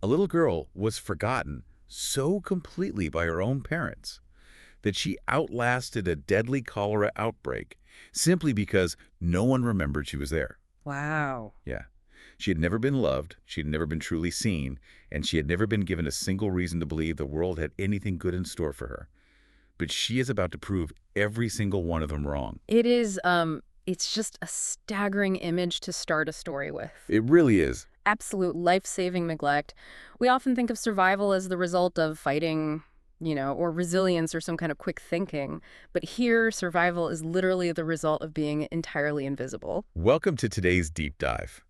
A little girl was forgotten so completely by her own parents that she outlasted a deadly cholera outbreak simply because no one remembered she was there. Wow. Yeah. She had never been loved, she had never been truly seen, and she had never been given a single reason to believe the world had anything good in store for her. But she is about to prove every single one of them wrong. It is, it's just a staggering image to start a story with. It really is. Absolute life-saving neglect. We often think of survival as the result of fighting, or resilience or some kind of quick thinking. But here, survival is literally the result of being entirely invisible. Welcome to today's deep dive.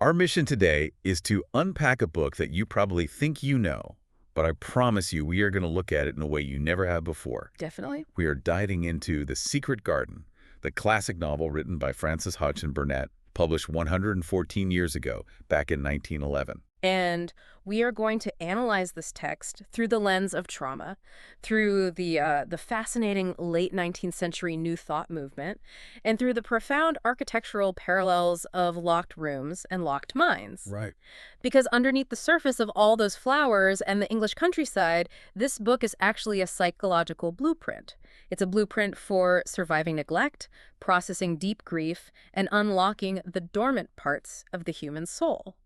Our mission today is to unpack a book that you probably think you know, but I promise you we are going to look at it in a way you never have before. Definitely. We are diving into The Secret Garden, the classic novel written by Frances Hodgson Burnett, published 114 years ago, back in 1911. And we are going to analyze this text through the lens of trauma, through the fascinating late 19th century New Thought movement, and through the profound architectural parallels of locked rooms and locked minds. Right. Because underneath the surface of all those flowers and the English countryside, this book is actually a psychological blueprint. It's a blueprint for surviving neglect, processing deep grief, and unlocking the dormant parts of the human soul.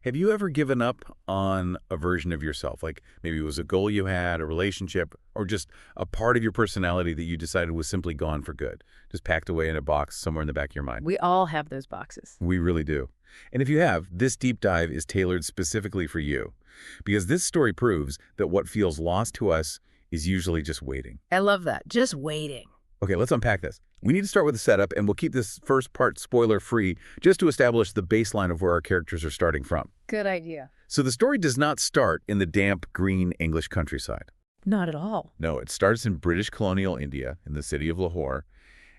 Have you ever given up on a version of yourself? Like maybe it was a goal you had, a relationship, or just a part of your personality that you decided was simply gone for good, just packed away in a box somewhere in the back of your mind? We all have those boxes. We really do. And if you have, this deep dive is tailored specifically for you, because this story proves that what feels lost to us is usually just waiting. I love that. Just waiting. Okay, let's unpack this. We need to start with the setup, and we'll keep this first part spoiler-free just to establish the baseline of where our characters are starting from. Good idea. So the story does not start in the damp, green English countryside. Not at all. No, it starts in British colonial India, in the city of Lahore,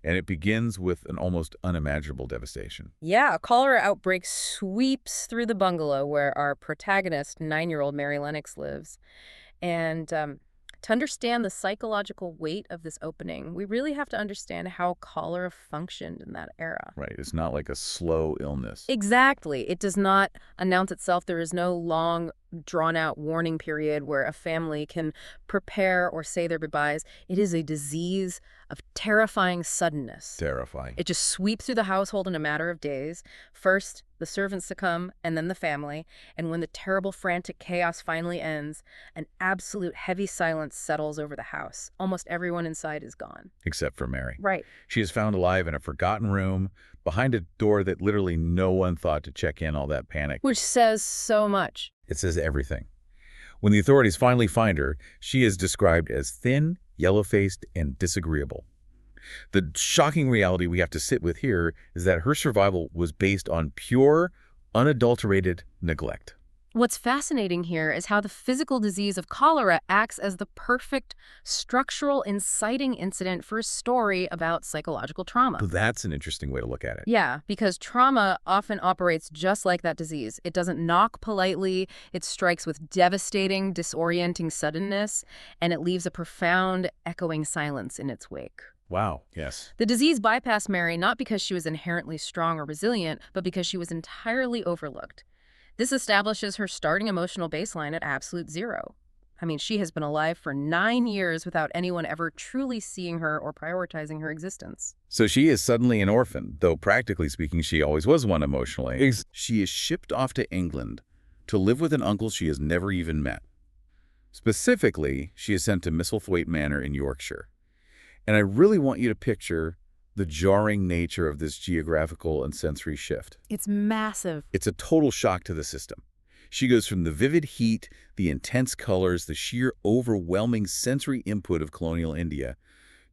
and it begins with an almost unimaginable devastation. Yeah, a cholera outbreak sweeps through the bungalow where our protagonist, 9-year-old Mary Lennox, lives. And to understand the psychological weight of this opening, we really have to understand how cholera functioned in that era. Right, it's not like a slow illness. Exactly. It does not announce itself. There is no long, drawn-out warning period where a family can prepare or say their goodbyes. It is a disease of terrifying suddenness. Terrifying. It just sweeps through the household in a matter of days. First, the servants succumb, and then the family. And when the terrible, frantic chaos finally ends, an absolute heavy silence settles over the house. Almost everyone inside is gone. Except for Mary. Right. She is found alive in a forgotten room, behind a door that literally no one thought to check in all that panic. Which says so much. It says everything. When the authorities finally find her, she is described as thin, yellow-faced, and disagreeable. The shocking reality we have to sit with here is that her survival was based on pure, unadulterated neglect. What's fascinating here is how the physical disease of cholera acts as the perfect structural inciting incident for a story about psychological trauma. That's an interesting way to look at it. Yeah, because trauma often operates just like that disease. It doesn't knock politely, it strikes with devastating, disorienting suddenness, and it leaves a profound, echoing silence in its wake. Wow, yes. The disease bypassed Mary not because she was inherently strong or resilient, but because she was entirely overlooked. This establishes her starting emotional baseline at absolute zero. I mean, she has been alive for 9 years without anyone ever truly seeing her or prioritizing her existence. So she is suddenly an orphan, though practically speaking she always was one emotionally. She is shipped off to England to live with an uncle she has never even met. Specifically, she is sent to Misselthwaite Manor in Yorkshire. And I really want you to picture the jarring nature of this geographical and sensory shift. It's massive. It's a total shock to the system. She goes from the vivid heat, the intense colors, the sheer overwhelming sensory input of colonial India,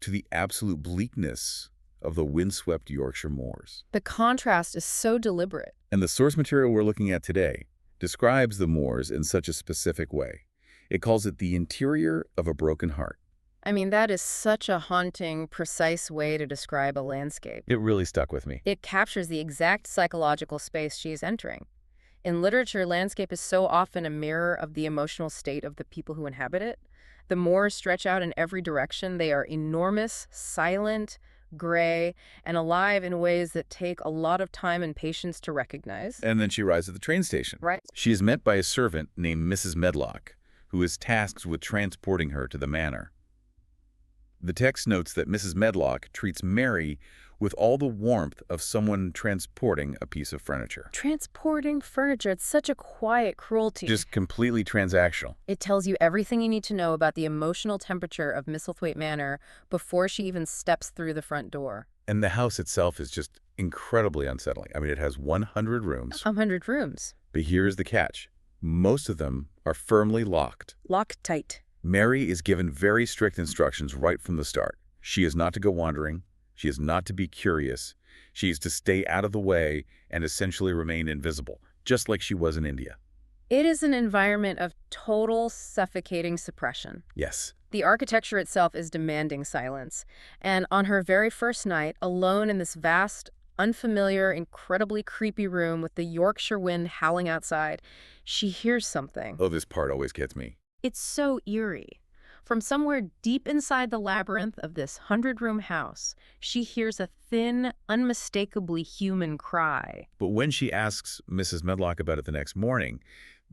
to the absolute bleakness of the windswept Yorkshire moors. The contrast is so deliberate. And the source material we're looking at today describes the moors in such a specific way. It calls it the interior of a broken heart. I mean, that is such a haunting, precise way to describe a landscape. It really stuck with me. It captures the exact psychological space she is entering. In literature, landscape is so often a mirror of the emotional state of the people who inhabit it. The moors stretch out in every direction. They are enormous, silent, gray, and alive in ways that take a lot of time and patience to recognize. And then she arrives at the train station. Right. She is met by a servant named Mrs. Medlock, who is tasked with transporting her to the manor. The text notes that Mrs. Medlock treats Mary with all the warmth of someone transporting a piece of furniture. Transporting furniture, it's such a quiet cruelty. Just completely transactional. It tells you everything you need to know about the emotional temperature of Misselthwaite Manor before she even steps through the front door. And the house itself is just incredibly unsettling. I mean, it has 100 rooms. 100 rooms. But here's the catch. Most of them are firmly locked. Locked tight. Mary is given very strict instructions right from the start. She is not to go wandering. She is not to be curious. She is to stay out of the way and essentially remain invisible, just like she was in India. It is an environment of total suffocating suppression. Yes. The architecture itself is demanding silence. And on her very first night, alone in this vast, unfamiliar, incredibly creepy room with the Yorkshire wind howling outside, she hears something. Oh, this part always gets me. It's so eerie. From somewhere deep inside the labyrinth of this 100-room house, she hears a thin, unmistakably human cry. But when she asks Mrs. Medlock about it the next morning,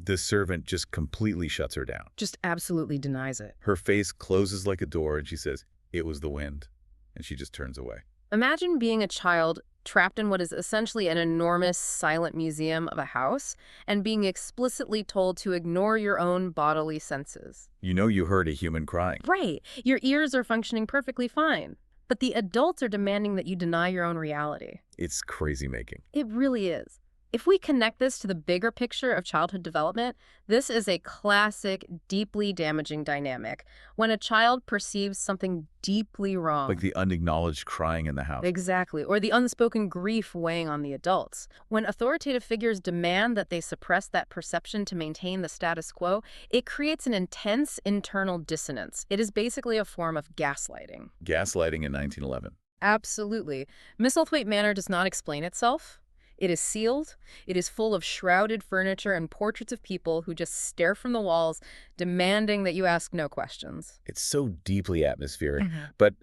the servant just completely shuts her down. Just absolutely denies it. Her face closes like a door and she says, "It was the wind." And she just turns away. Imagine being a child trapped in what is essentially an enormous silent museum of a house and being explicitly told to ignore your own bodily senses. You know you heard a human crying. Right. Your ears are functioning perfectly fine, but the adults are demanding that you deny your own reality. It's crazy making. It really is. If we connect this to the bigger picture of childhood development, this is a classic, deeply damaging dynamic. When a child perceives something deeply wrong. Like the unacknowledged crying in the house. Exactly. Or the unspoken grief weighing on the adults. When authoritative figures demand that they suppress that perception to maintain the status quo, it creates an intense internal dissonance. It is basically a form of gaslighting. Gaslighting in 1911. Absolutely. Misselthwaite Manor does not explain itself. It is sealed, it is full of shrouded furniture and portraits of people who just stare from the walls, demanding that you ask no questions. It's so deeply atmospheric. But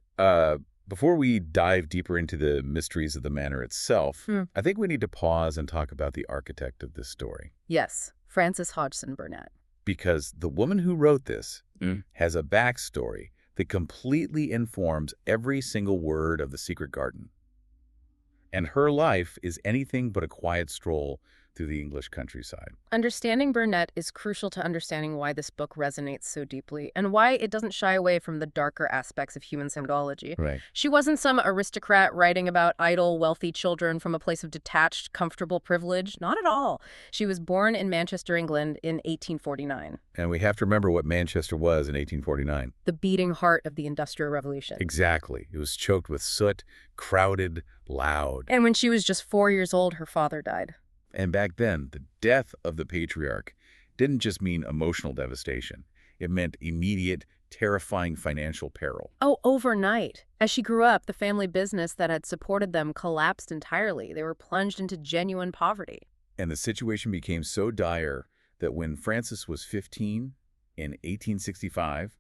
before we dive deeper into the mysteries of the manor itself, I think we need to pause and talk about the architect of this story. Yes, Frances Hodgson Burnett. Because the woman who wrote this has a backstory that completely informs every single word of The Secret Garden. And her life is anything but a quiet stroll through the English countryside. Understanding Burnett is crucial to understanding why this book resonates so deeply and why it doesn't shy away from the darker aspects of human symbology. Right. She wasn't some aristocrat writing about idle, wealthy children from a place of detached, comfortable privilege. Not at all. She was born in Manchester, England in 1849. And we have to remember what Manchester was in 1849. The beating heart of the Industrial Revolution. Exactly. It was choked with soot, crowded, loud. And when she was just 4 years old, her father died. And back then, the death of the patriarch didn't just mean emotional devastation. It meant immediate, terrifying financial peril. Oh, overnight. As she grew up, the family business that had supported them collapsed entirely. They were plunged into genuine poverty. And the situation became so dire that when Frances was 15 in 1865,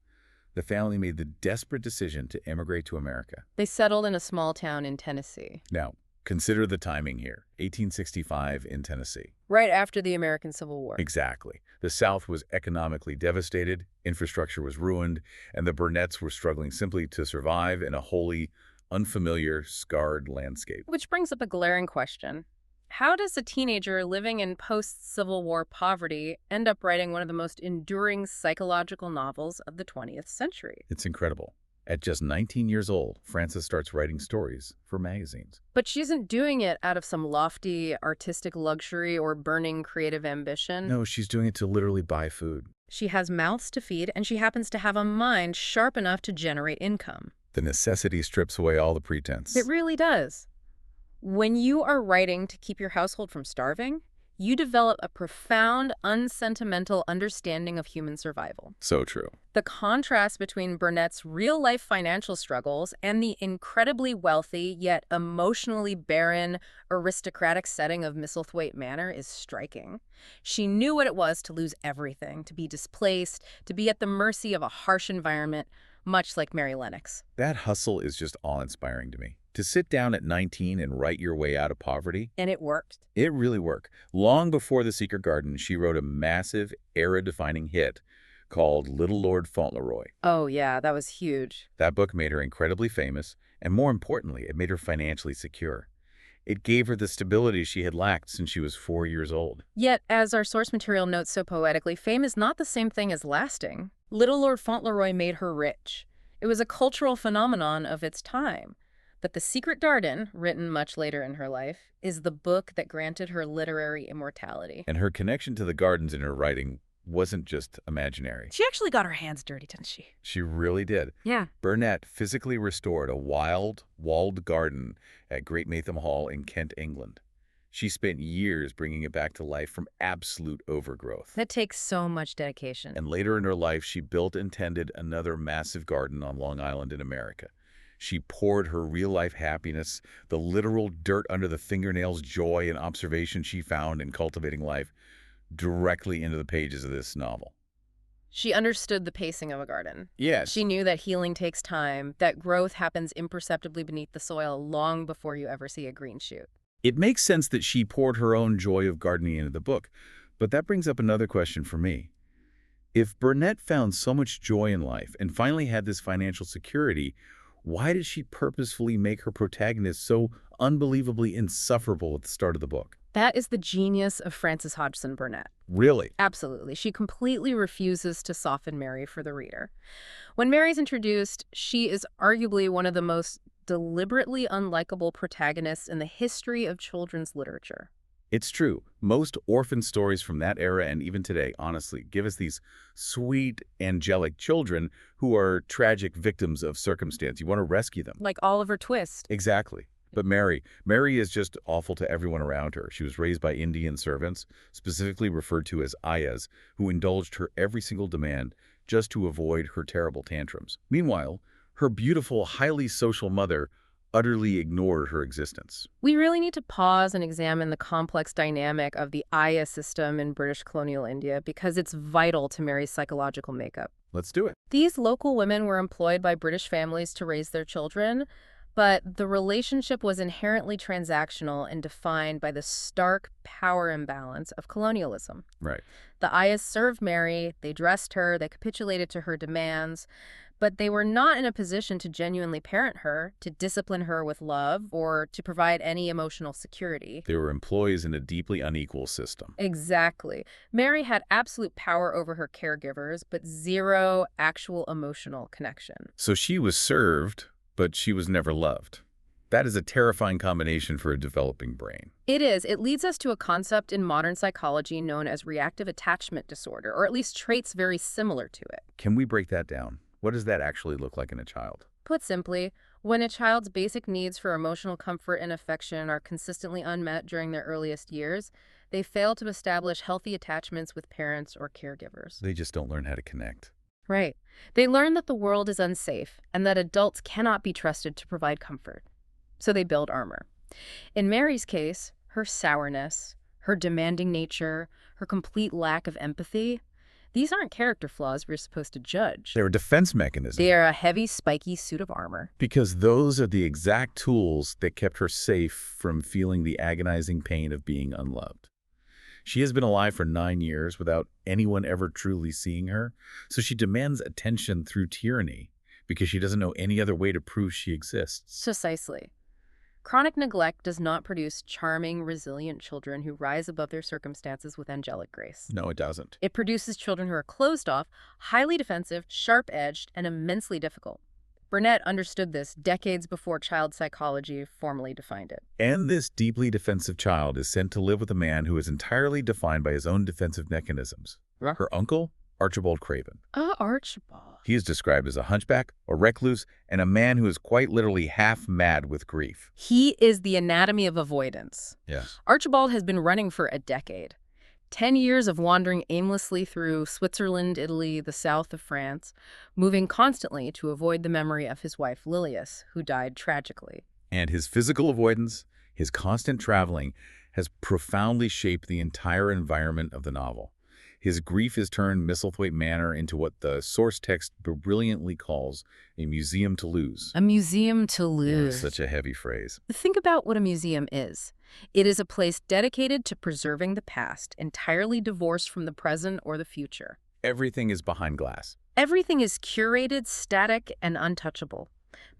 the family made the desperate decision to emigrate to America. They settled in a small town in Tennessee. Now, consider the timing here, 1865 in Tennessee. Right after the American Civil War. Exactly. The South was economically devastated, infrastructure was ruined, and the Burnetts were struggling simply to survive in a wholly unfamiliar, scarred landscape. Which brings up a glaring question. How does a teenager living in post-Civil War poverty end up writing one of the most enduring psychological novels of the 20th century? It's incredible. At just 19 years old, Frances starts writing stories for magazines. But she isn't doing it out of some lofty artistic luxury or burning creative ambition. No, she's doing it to literally buy food. She has mouths to feed, and she happens to have a mind sharp enough to generate income. The necessity strips away all the pretense. It really does. When you are writing to keep your household from starving, you develop a profound, unsentimental understanding of human survival. So true. The contrast between Burnett's real-life financial struggles and the incredibly wealthy yet emotionally barren, aristocratic setting of Misselthwaite Manor is striking. She knew what it was to lose everything, to be displaced, to be at the mercy of a harsh environment, much like Mary Lennox. That hustle is just awe-inspiring to me. To sit down at 19 and write your way out of poverty, And it worked. it really worked. Long before The Secret Garden, she wrote a massive, era-defining hit called Little Lord Fauntleroy. Oh, yeah, that was huge. That book made her incredibly famous, and more importantly, it made her financially secure. It gave her the stability she had lacked since she was 4 years old. Yet, as our source material notes so poetically, fame is not the same thing as lasting. Little Lord Fauntleroy made her rich. It was a cultural phenomenon of its time. But The Secret Garden, written much later in her life, is the book that granted her literary immortality. And her connection to the gardens in her writing wasn't just imaginary. She actually got her hands dirty, didn't she? She really did. Yeah. Burnett physically restored a wild, walled garden at Great Maytham Hall in Kent, England. She spent years bringing it back to life from absolute overgrowth. That takes so much dedication. And later in her life, she built and tended another massive garden on Long Island in America. She poured her real-life happiness, the literal dirt under the fingernails joy and observation she found in cultivating life, directly into the pages of this novel. She understood the pacing of a garden. Yes. She knew that healing takes time, that growth happens imperceptibly beneath the soil long before you ever see a green shoot. It makes sense that she poured her own joy of gardening into the book, but that brings up another question for me. If Burnett found so much joy in life and finally had this financial security, why did she purposefully make her protagonist so unbelievably insufferable at the start of the book? That is the genius of Frances Hodgson Burnett. Really? Absolutely. She completely refuses to soften Mary for the reader. When Mary's introduced, she is arguably one of the most deliberately unlikable protagonists in the history of children's literature. It's true. Most orphan stories from that era and even today, honestly, give us these sweet, angelic children who are tragic victims of circumstance. You want to rescue them. Like Oliver Twist. Exactly. But Mary is just awful to everyone around her. She was raised by Indian servants, specifically referred to as ayahs, who indulged her every single demand just to avoid her terrible tantrums. Meanwhile, her beautiful, highly social mother utterly ignored her existence. We really need to pause and examine the complex dynamic of the ayah system in British colonial India because it's vital to Mary's psychological makeup. Let's do it. These local women were employed by British families to raise their children, but the relationship was inherently transactional and defined by the stark power imbalance of colonialism. Right. The ayahs served Mary, they dressed her, they capitulated to her demands, but they were not in a position to genuinely parent her, to discipline her with love, or to provide any emotional security. They were employees in a deeply unequal system. Exactly. Mary had absolute power over her caregivers, but zero actual emotional connection. So she was served, but she was never loved. That is a terrifying combination for a developing brain. It is. It leads us to a concept in modern psychology known as reactive attachment disorder, or at least traits very similar to it. Can we break that down? What does that actually look like in a child? Put simply, when a child's basic needs for emotional comfort and affection are consistently unmet during their earliest years, they fail to establish healthy attachments with parents or caregivers. They just don't learn how to connect. Right. They learn that the world is unsafe and that adults cannot be trusted to provide comfort. So they build armor. In Mary's case, her sourness, her demanding nature, her complete lack of empathy, these aren't character flaws we're supposed to judge. They're a defense mechanism. They are a heavy, spiky suit of armor. Because those are the exact tools that kept her safe from feeling the agonizing pain of being unloved. She has been alive for 9 years without anyone ever truly seeing her, so she demands attention through tyranny because she doesn't know any other way to prove she exists. Precisely. Chronic neglect does not produce charming, resilient children who rise above their circumstances with angelic grace. No, it doesn't. It produces children who are closed off, highly defensive, sharp-edged, and immensely difficult. Burnett understood this decades before child psychology formally defined it. And this deeply defensive child is sent to live with a man who is entirely defined by his own defensive mechanisms. Her uncle, Archibald Craven. Archibald. He is described as a hunchback, a recluse, and a man who is quite literally half mad with grief. He is the anatomy of avoidance. Yes. Archibald has been running for a decade. 10 years of wandering aimlessly through Switzerland, Italy, the south of France, moving constantly to avoid the memory of his wife Lilias, who died tragically. And his physical avoidance, his constant traveling, has profoundly shaped the entire environment of the novel. His grief has turned Misselthwaite Manor into what the source text brilliantly calls a museum to lose. A museum to lose. Such a heavy phrase. Think about what a museum is. It is a place dedicated to preserving the past, entirely divorced from the present or the future. Everything is behind glass. Everything is curated, static, and untouchable.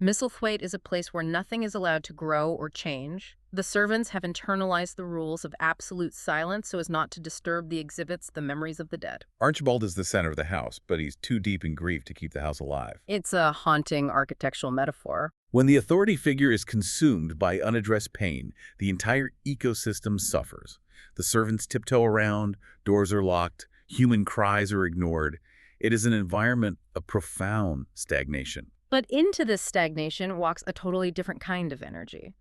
Misselthwaite is a place where nothing is allowed to grow or change. The servants have internalized the rules of absolute silence so as not to disturb the exhibits, the memories of the dead. Archibald is the center of the house, but he's too deep in grief to keep the house alive. It's a haunting architectural metaphor. When the authority figure is consumed by unaddressed pain, the entire ecosystem suffers. The servants tiptoe around, doors are locked, human cries are ignored. It is an environment of profound stagnation. But into this stagnation walks a totally different kind of energy.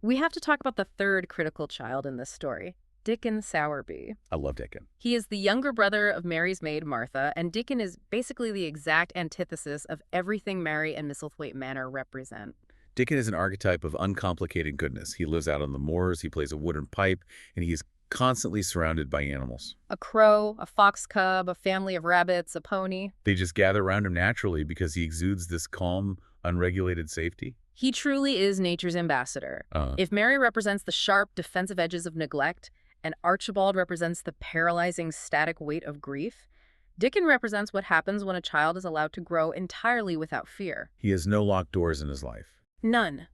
We have to talk about the third critical child in this story, Dickon Sowerby. I love Dickon. He is the younger brother of Mary's maid, Martha, and Dickon is basically the exact antithesis of everything Mary and Misselthwaite Manor represent. Dickon is an archetype of uncomplicated goodness. He lives out on the moors, he plays a wooden pipe, and he is constantly surrounded by animals. A crow, a fox cub, a family of rabbits, a pony. They just gather around him naturally because he exudes this calm, unregulated safety. He truly is nature's ambassador. If Mary represents the sharp, defensive edges of neglect, and Archibald represents the paralyzing, static weight of grief, Dickon represents what happens when a child is allowed to grow entirely without fear. He has no locked doors in his life. None.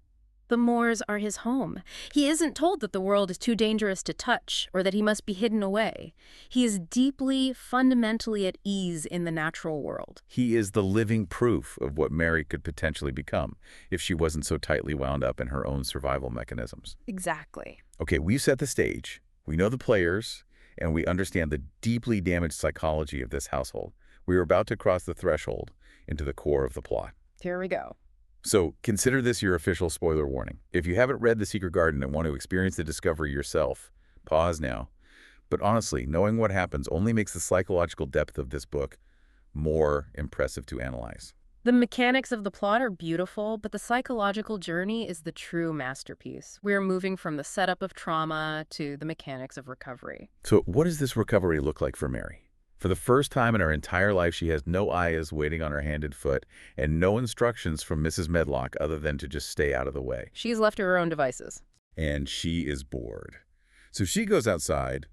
The moors are his home. He isn't told that the world is too dangerous to touch or that he must be hidden away. He is deeply, fundamentally at ease in the natural world. He is the living proof of what Mary could potentially become if she wasn't so tightly wound up in her own survival mechanisms. Exactly. Okay, we've set the stage. We know the players, and we understand the deeply damaged psychology of this household. We are about to cross the threshold into the core of the plot. Here we go. So consider this your official spoiler warning. If you haven't read The Secret Garden and want to experience the discovery yourself, pause now. But honestly, knowing what happens only makes the psychological depth of this book more impressive to analyze. The mechanics of the plot are beautiful, but the psychological journey is the true masterpiece. We are moving from the setup of trauma to the mechanics of recovery. So what does this recovery look like for Mary? For the first time in her entire life, she has no ayahs waiting on her hand and foot, and no instructions from Mrs. Medlock other than to just stay out of the way. She's left to her own devices. And she is bored. So she goes outside.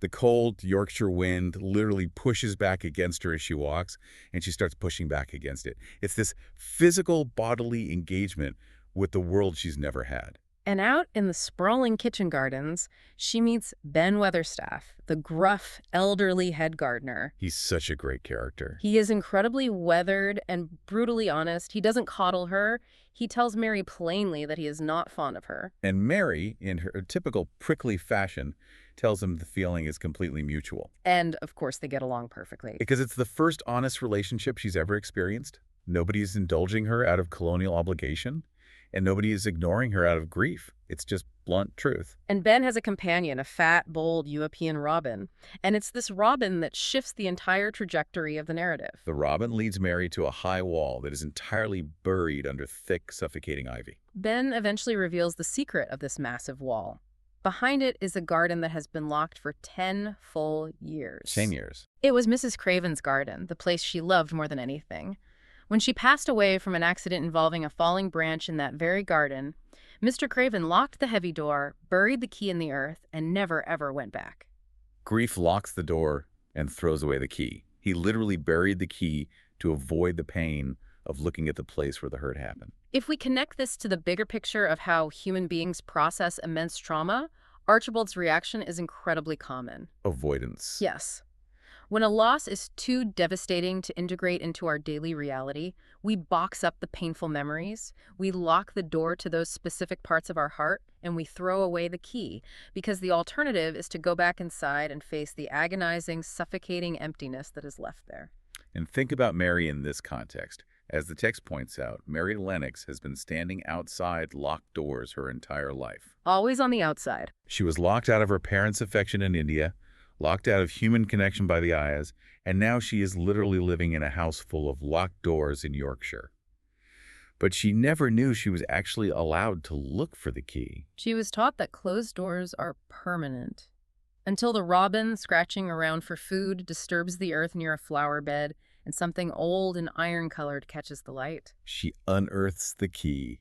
The cold Yorkshire wind literally pushes back against her as she walks, and she starts pushing back against it. It's this physical bodily engagement with the world she's never had. And out in the sprawling kitchen gardens, she meets Ben Weatherstaff, the gruff, elderly head gardener. He's such a great character. He is incredibly weathered and brutally honest. He doesn't coddle her. He tells Mary plainly that he is not fond of her. And Mary, in her typical prickly fashion, tells him the feeling is completely mutual. And, of course, they get along perfectly. Because it's the first honest relationship she's ever experienced. Nobody's indulging her out of colonial obligation. And nobody is ignoring her out of grief. It's just blunt truth. And Ben has a companion, a fat, bold European robin. And it's this robin that shifts the entire trajectory of the narrative. The robin leads Mary to a high wall that is entirely buried under thick, suffocating ivy. Ben eventually reveals the secret of this massive wall. Behind it is a garden that has been locked for 10 full years. 10 years. It was Mrs. Craven's garden, the place she loved more than anything. When she passed away from an accident involving a falling branch in that very garden, Mr. Craven locked the heavy door, buried the key in the earth, and never, ever went back. Grief locks the door and throws away the key. He literally buried the key to avoid the pain of looking at the place where the hurt happened. If we connect this to the bigger picture of how human beings process immense trauma, Archibald's reaction is incredibly common. Avoidance. Yes. When a loss is too devastating to integrate into our daily reality, we box up the painful memories, we lock the door to those specific parts of our heart, and we throw away the key, because the alternative is to go back inside and face the agonizing, suffocating emptiness that is left there. And think about Mary in this context. As the text points out, Mary Lennox has been standing outside locked doors her entire life. Always on the outside. She was locked out of her parents' affection in India, locked out of human connection by the ayahs, and now she is literally living in a house full of locked doors in Yorkshire. But she never knew she was actually allowed to look for the key. She was taught that closed doors are permanent. until the robin, scratching around for food, disturbs the earth near a flower bed, and something old and iron-colored catches the light. She unearths the key.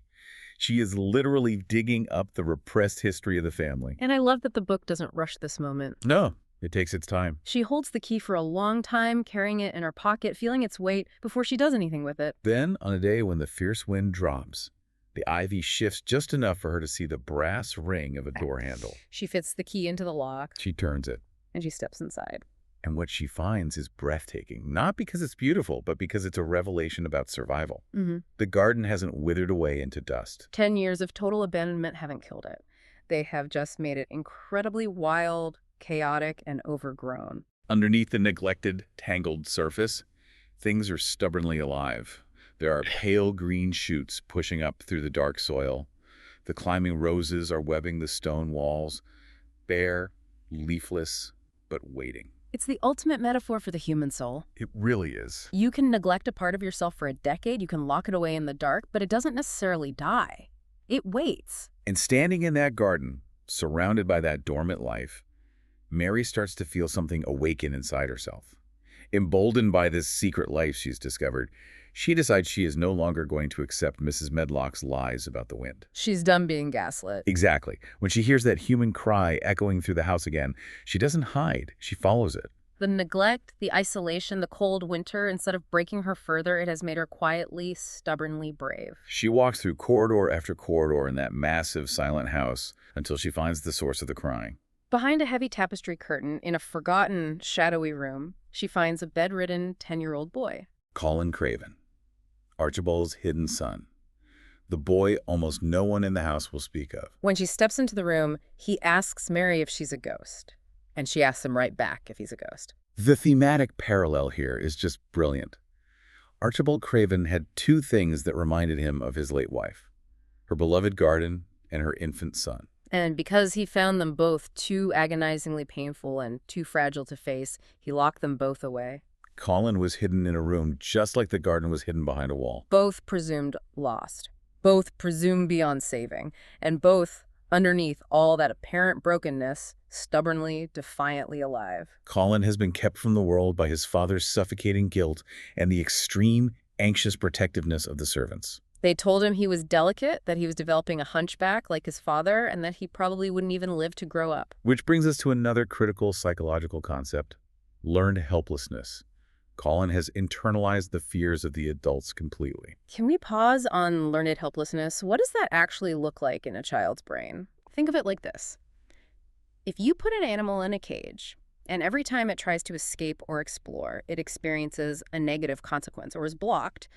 She is literally digging up the repressed history of the family. And I love that the book doesn't rush this moment. No, it takes its time. She holds the key for a long time, carrying it in her pocket, feeling its weight before she does anything with it. Then, on a day when the fierce wind drops, the ivy shifts just enough for her to see the brass ring of a door handle. She fits the key into the lock. She turns it. And she steps inside. And what she finds is breathtaking, not because it's beautiful, but because it's a revelation about survival. The garden hasn't withered away into dust. 10 years of total abandonment haven't killed it. They have just made it incredibly wild, chaotic, and overgrown. Underneath the neglected, tangled surface, things are stubbornly alive. There are pale green shoots pushing up through the dark soil. The climbing roses are webbing the stone walls, bare, leafless, but waiting. It's the ultimate metaphor for the human soul. It really is. You can neglect a part of yourself for a decade, you can lock it away in the dark, but it doesn't necessarily die. It waits. And standing in that garden, surrounded by that dormant life, Mary starts to feel something awaken inside herself. Emboldened by this secret life she's discovered, she decides she is no longer going to accept Mrs. Medlock's lies about the wind. She's done being gaslit. Exactly. When she hears that human cry echoing through the house again, she doesn't hide. She follows it. The neglect, the isolation, the cold winter, instead of breaking her further, it has made her quietly, stubbornly brave. She walks through corridor after corridor in that massive, silent house until she finds the source of the crying. Behind a heavy tapestry curtain, in a forgotten, shadowy room, she finds a bedridden 10-year-old boy. Colin Craven, Archibald's hidden son. The boy almost no one in the house will speak of. When she steps into the room, he asks Mary if she's a ghost. And she asks him right back if he's a ghost. The thematic parallel here is just brilliant. Archibald Craven had two things that reminded him of his late wife: her beloved garden and her infant son. And because he found them both too agonizingly painful and too fragile to face, he locked them both away. Colin was hidden in a room just like the garden was hidden behind a wall. Both presumed lost. Both presumed beyond saving. And both, underneath all that apparent brokenness, stubbornly, defiantly alive. Colin has been kept from the world by his father's suffocating guilt and the extreme, anxious protectiveness of the servants. They told him he was delicate, that he was developing a hunchback like his father, and that he probably wouldn't even live to grow up. Which brings us to another critical psychological concept: learned helplessness. Colin has internalized the fears of the adults completely. Can we pause on learned helplessness? What does that actually look like in a child's brain? Think of it like this. If you put an animal in a cage, and every time it tries to escape or explore, it experiences a negative consequence or is blocked,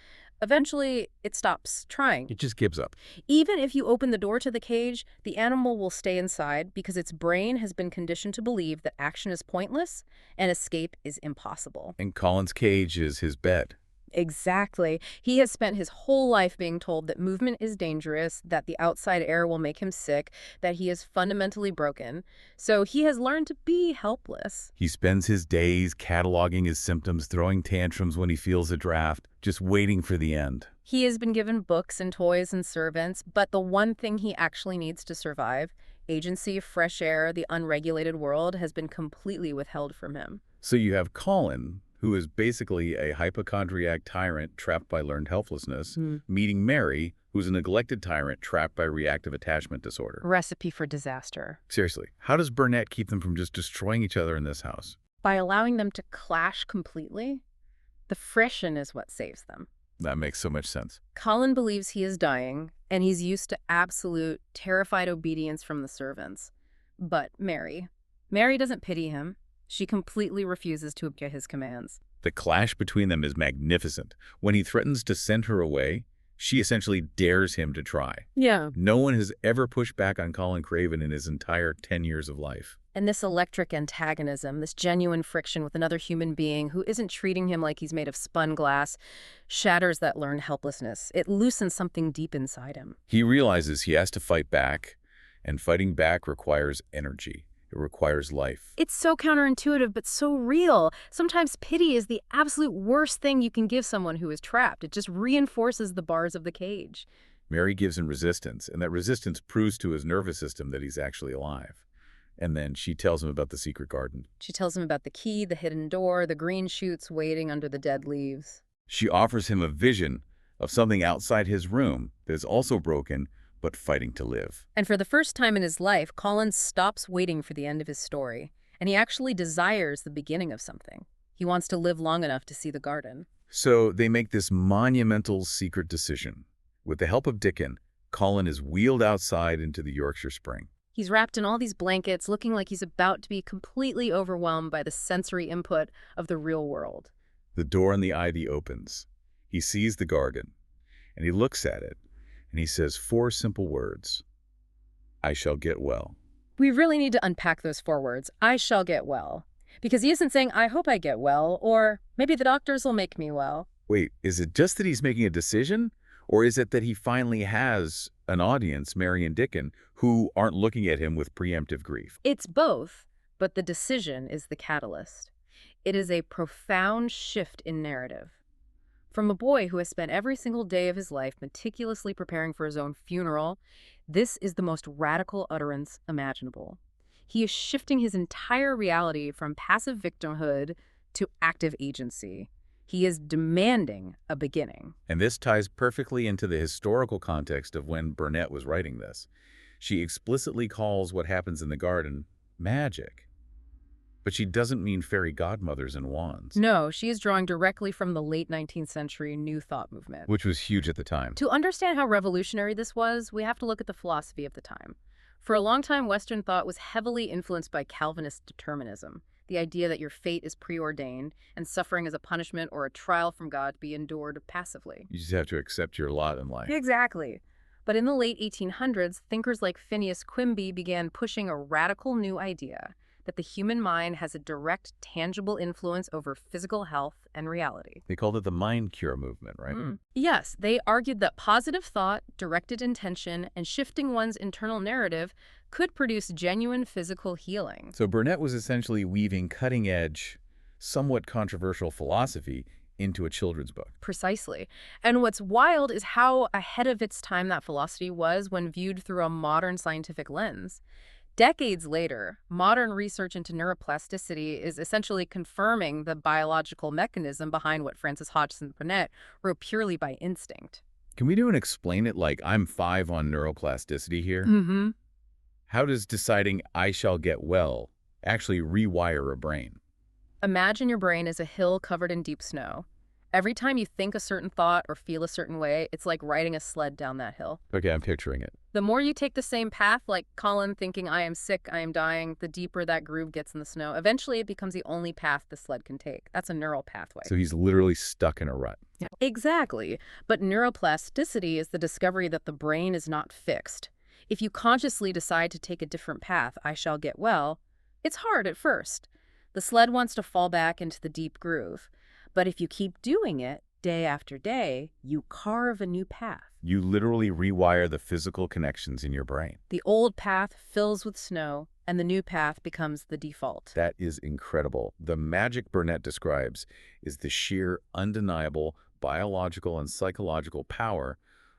eventually it stops trying. It just gives up. Even if you open the door to the cage, the animal will stay inside because its brain has been conditioned to believe that action is pointless and escape is impossible. And Colin's cage is his bed. Exactly. He has spent his whole life being told that movement is dangerous, that the outside air will make him sick, that he is fundamentally broken. So he has learned to be helpless. He spends his days cataloging his symptoms, throwing tantrums when he feels a draft, just waiting for the end. He has been given books and toys and servants, but the one thing he actually needs to survive, agency, fresh air, the unregulated world, has been completely withheld from him. So you have Colin, who is basically a hypochondriac tyrant trapped by learned helplessness, meeting Mary, who's a neglected tyrant trapped by reactive attachment disorder. Recipe for disaster. Seriously, how does Burnett keep them from just destroying each other in this house? By allowing them to clash completely. The friction is what saves them. That makes so much sense. Colin believes he is dying, and he's used to absolute, terrified obedience from the servants. But Mary doesn't pity him. She completely refuses to obey his commands. The clash between them is magnificent. When he threatens to send her away, she essentially dares him to try. Yeah. No one has ever pushed back on Colin Craven in his entire 10 years of life. And this electric antagonism, this genuine friction with another human being who isn't treating him like he's made of spun glass, shatters that learned helplessness. It loosens something deep inside him. He realizes he has to fight back, and fighting back requires energy. It requires life. It's so counterintuitive, but so real. Sometimes pity is the absolute worst thing you can give someone who is trapped. It just reinforces the bars of the cage. Mary gives him resistance, and that resistance proves to his nervous system that he's actually alive. And then she tells him about the secret garden. She tells him about the key, the hidden door, the green shoots waiting under the dead leaves. She offers him a vision of something outside his room that is also broken, but fighting to live. And for the first time in his life, Colin stops waiting for the end of his story, and he actually desires the beginning of something. He wants to live long enough to see the garden. So they make this monumental secret decision. With the help of Dickon, Colin is wheeled outside into the Yorkshire spring. He's wrapped in all these blankets, looking like he's about to be completely overwhelmed by the sensory input of the real world. The door in the ivy opens. He sees the garden, and he looks at it, and he says 4 simple words. I shall get well. We really need to unpack those 4 words, I shall get well. Because he isn't saying, I hope I get well, or maybe the doctors will make me well. Wait, is it just that he's making a decision? Or is it that he finally has an audience, Mary and Dickon, who aren't looking at him with preemptive grief? It's both, but the decision is the catalyst. It is a profound shift in narrative. From a boy who has spent every single day of his life meticulously preparing for his own funeral, this is the most radical utterance imaginable. He is shifting his entire reality from passive victimhood to active agency. He is demanding a beginning. And this ties perfectly into the historical context of when Burnett was writing this. She explicitly calls what happens in the garden magic. But she doesn't mean fairy godmothers and wands. No, she is drawing directly from the late 19th century New Thought movement. Which was huge at the time. To understand how revolutionary this was, we have to look at the philosophy of the time. For a long time, Western thought was heavily influenced by Calvinist determinism, the idea that your fate is preordained and suffering is a punishment or a trial from God to be endured passively. You just have to accept your lot in life. Exactly. But in the late 1800s, thinkers like Phineas Quimby began pushing a radical new idea that the human mind has a direct, tangible influence over physical health and reality. They called it the mind cure movement, right? Yes, they argued that positive thought, directed intention, and shifting one's internal narrative could produce genuine physical healing. So Burnett was essentially weaving cutting-edge, somewhat controversial philosophy into a children's book. Precisely. And what's wild is how ahead of its time that philosophy was when viewed through a modern scientific lens. Decades later, modern research into neuroplasticity is essentially confirming the biological mechanism behind what Francis Hodgson Burnett wrote purely by instinct. Can we do an explain it like I'm 5 on neuroplasticity here? How does deciding I shall get well actually rewire a brain? Imagine your brain is a hill covered in deep snow. Every time you think a certain thought or feel a certain way, it's like riding a sled down that hill. Okay, I'm picturing it. The more you take the same path, like Colin thinking I am sick, I am dying, the deeper that groove gets in the snow. Eventually, it becomes the only path the sled can take. That's a neural pathway. So he's literally stuck in a rut. Exactly. But neuroplasticity is the discovery that the brain is not fixed. If you consciously decide to take a different path, I shall get well, it's hard at first. The sled wants to fall back into the deep groove. But if you keep doing it, day after day, you carve a new path. You literally rewire the physical connections in your brain. The old path fills with snow, and the new path becomes the default. That is incredible. The magic Burnett describes is the sheer, undeniable biological and psychological power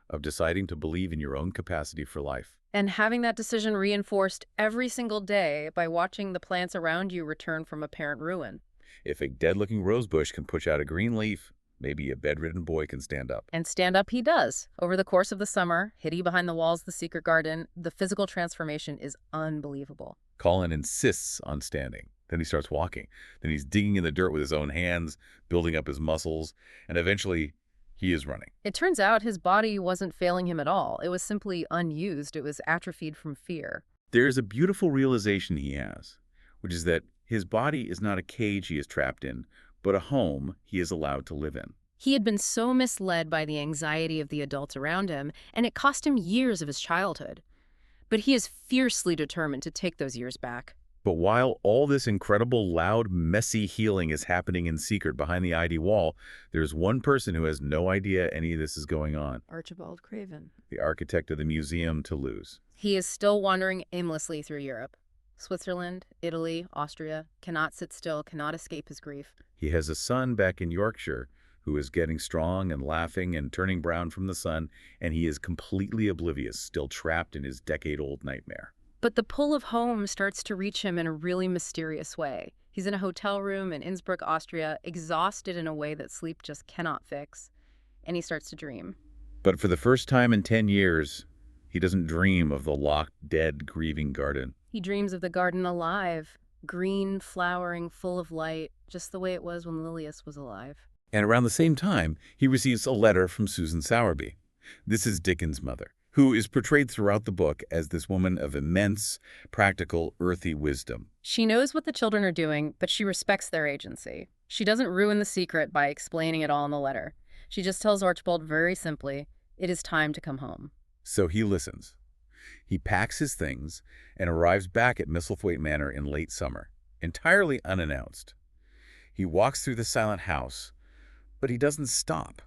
of deciding to believe in your own capacity for life. And having that decision reinforced every single day by watching the plants around you return from apparent ruin. If a dead-looking rosebush can push out a green leaf, maybe a bedridden boy can stand up. And stand up he does. Over the course of the summer, hidden behind the walls of the secret garden, the physical transformation is unbelievable. Colin insists on standing. Then he starts walking. Then he's digging in the dirt with his own hands, building up his muscles, and eventually he is running. It turns out his body wasn't failing him at all. It was simply unused. It was atrophied from fear. There's a beautiful realization he has, which is that his body is not a cage he is trapped in, but a home he is allowed to live in. He had been so misled by the anxiety of the adults around him, and it cost him years of his childhood. But he is fiercely determined to take those years back. But while all this incredible, loud, messy healing is happening in secret behind the ID wall, there's one person who has no idea any of this is going on. Archibald Craven. The architect of the Museum Toulouse. He is still wandering aimlessly through Europe. Switzerland, Italy, Austria, cannot sit still, cannot escape his grief. He has a son back in Yorkshire who is getting strong and laughing and turning brown from the sun, and he is completely oblivious, still trapped in his decade-old nightmare. But the pull of home starts to reach him in a really mysterious way. He's in a hotel room in Innsbruck, Austria, exhausted in a way that sleep just cannot fix, and he starts to dream. But for the first time in 10 years, he doesn't dream of the locked, dead, grieving garden. He dreams of the garden alive, green, flowering, full of light, just the way it was when Lilius was alive. And around the same time, he receives a letter from Susan Sowerby. This is Dickens' mother, who is portrayed throughout the book as this woman of immense, practical, earthy wisdom. She knows what the children are doing, but she respects their agency. She doesn't ruin the secret by explaining it all in the letter. She just tells Archibald very simply, it is time to come home. So he listens. He packs his things and arrives back at Misselthwaite Manor in late summer, entirely unannounced. He walks through the silent house, but he doesn't stop.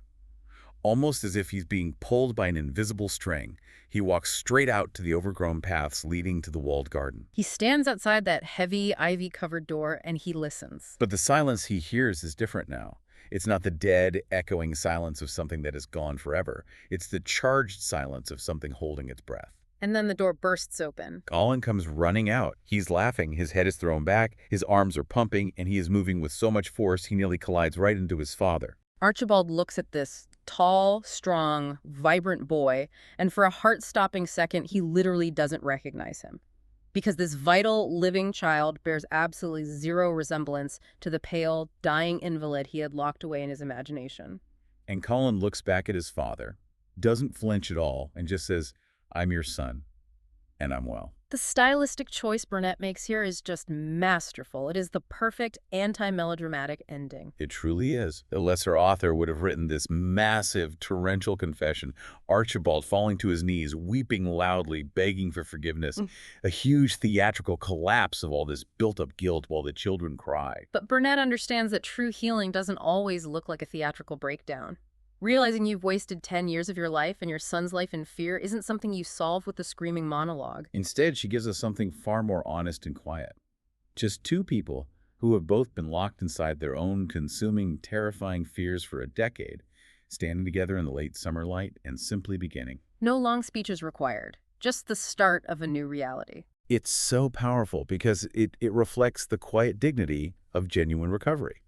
Almost as if he's being pulled by an invisible string, he walks straight out to the overgrown paths leading to the walled garden. He stands outside that heavy, ivy-covered door, and he listens. But the silence he hears is different now. It's not the dead, echoing silence of something that is gone forever. It's the charged silence of something holding its breath. And then the door bursts open. Colin comes running out. He's laughing, his head is thrown back, his arms are pumping, and he is moving with so much force he nearly collides right into his father. Archibald looks at this tall, strong, vibrant boy, and for a heart-stopping second, he literally doesn't recognize him. Because this vital, living child bears absolutely zero resemblance to the pale, dying invalid he had locked away in his imagination. And Colin looks back at his father, doesn't flinch at all, and just says, I'm your son, and I'm well. The stylistic choice Burnett makes here is just masterful. It is the perfect anti-melodramatic ending. It truly is. A lesser author would have written this massive, torrential confession, Archibald falling to his knees, weeping loudly, begging for forgiveness, a huge theatrical collapse of all this built-up guilt while the children cry. But Burnett understands that true healing doesn't always look like a theatrical breakdown. Realizing you've wasted 10 years of your life and your son's life in fear isn't something you solve with a screaming monologue. Instead, she gives us something far more honest and quiet. Just two people who have both been locked inside their own consuming, terrifying fears for a decade, standing together in the late summer light and simply beginning. No long speeches required, just the start of a new reality. It's so powerful because it reflects the quiet dignity of genuine recovery.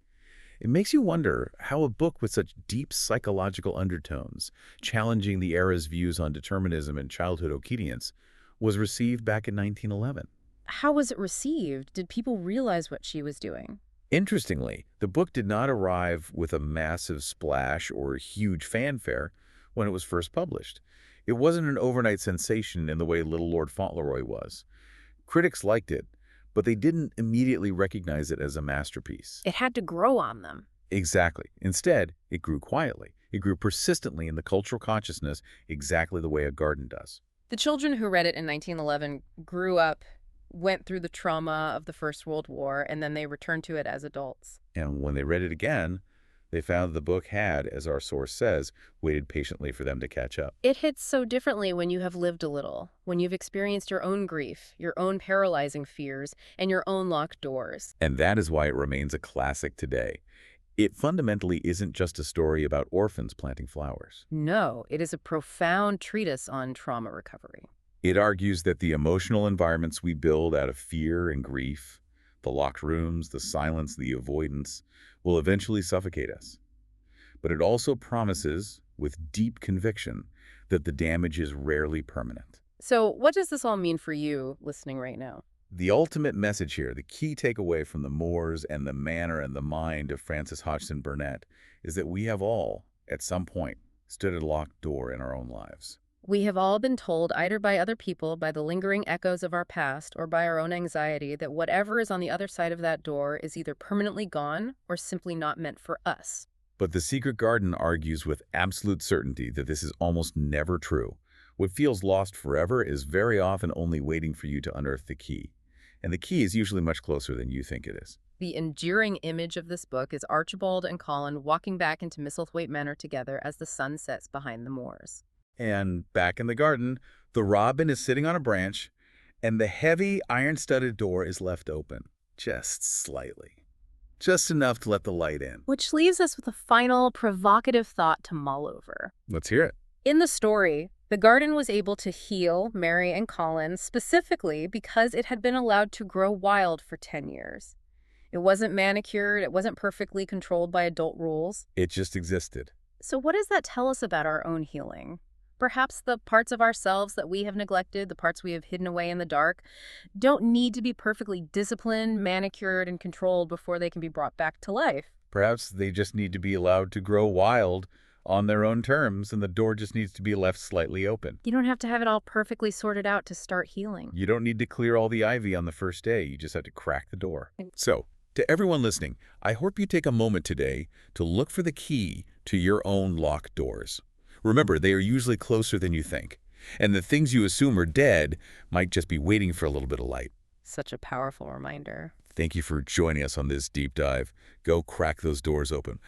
It makes you wonder how a book with such deep psychological undertones, challenging the era's views on determinism and childhood obedience, was received back in 1911. How was it received? Did people realize what she was doing? Interestingly, the book did not arrive with a massive splash or huge fanfare when it was first published. It wasn't an overnight sensation in the way Little Lord Fauntleroy was. Critics liked it, but they didn't immediately recognize it as a masterpiece. It had to grow on them. Exactly. Instead, it grew quietly. It grew persistently in the cultural consciousness exactly the way a garden does. The children who read it in 1911 grew up, went through the trauma of the First World War, and then they returned to it as adults. And when they read it again, they found the book had, as our source says, waited patiently for them to catch up. It hits so differently when you have lived a little, when you've experienced your own grief, your own paralyzing fears, and your own locked doors. And that is why it remains a classic today. It fundamentally isn't just a story about orphans planting flowers. No, it is a profound treatise on trauma recovery. It argues that the emotional environments we build out of fear and grief, the locked rooms, the silence, the avoidance, will eventually suffocate us. But it also promises, with deep conviction, that the damage is rarely permanent. So what does this all mean for you listening right now? The ultimate message here, the key takeaway from the moors and the manner and the mind of Frances Hodgson Burnett, is that we have all, at some point, stood at a locked door in our own lives. We have all been told, either by other people, by the lingering echoes of our past, or by our own anxiety, that whatever is on the other side of that door is either permanently gone or simply not meant for us. But The Secret Garden argues with absolute certainty that this is almost never true. What feels lost forever is very often only waiting for you to unearth the key. And the key is usually much closer than you think it is. The enduring image of this book is Archibald and Colin walking back into Misselthwaite Manor together as the sun sets behind the moors. And back in the garden, the robin is sitting on a branch, and the heavy iron-studded door is left open, just slightly. Just enough to let the light in. Which leaves us with a final provocative thought to mull over. Let's hear it. In the story, The garden was able to heal Mary and Colin specifically because it had been allowed to grow wild for 10 years. It wasn't manicured, it wasn't perfectly controlled by adult rules. It just existed. So what does that tell us about our own healing? Perhaps the parts of ourselves that we have neglected, the parts we have hidden away in the dark, don't need to be perfectly disciplined, manicured, and controlled before they can be brought back to life. Perhaps they just need to be allowed to grow wild on their own terms, and the door just needs to be left slightly open. You don't have to have it all perfectly sorted out to start healing. You don't need to clear all the ivy on the first day. You just have to crack the door. So, to everyone listening, I hope you take a moment today to look for the key to your own locked doors. Remember, they are usually closer than you think, and the things you assume are dead might just be waiting for a little bit of light. Such a powerful reminder. Thank you for joining us on this deep dive. Go crack those doors open.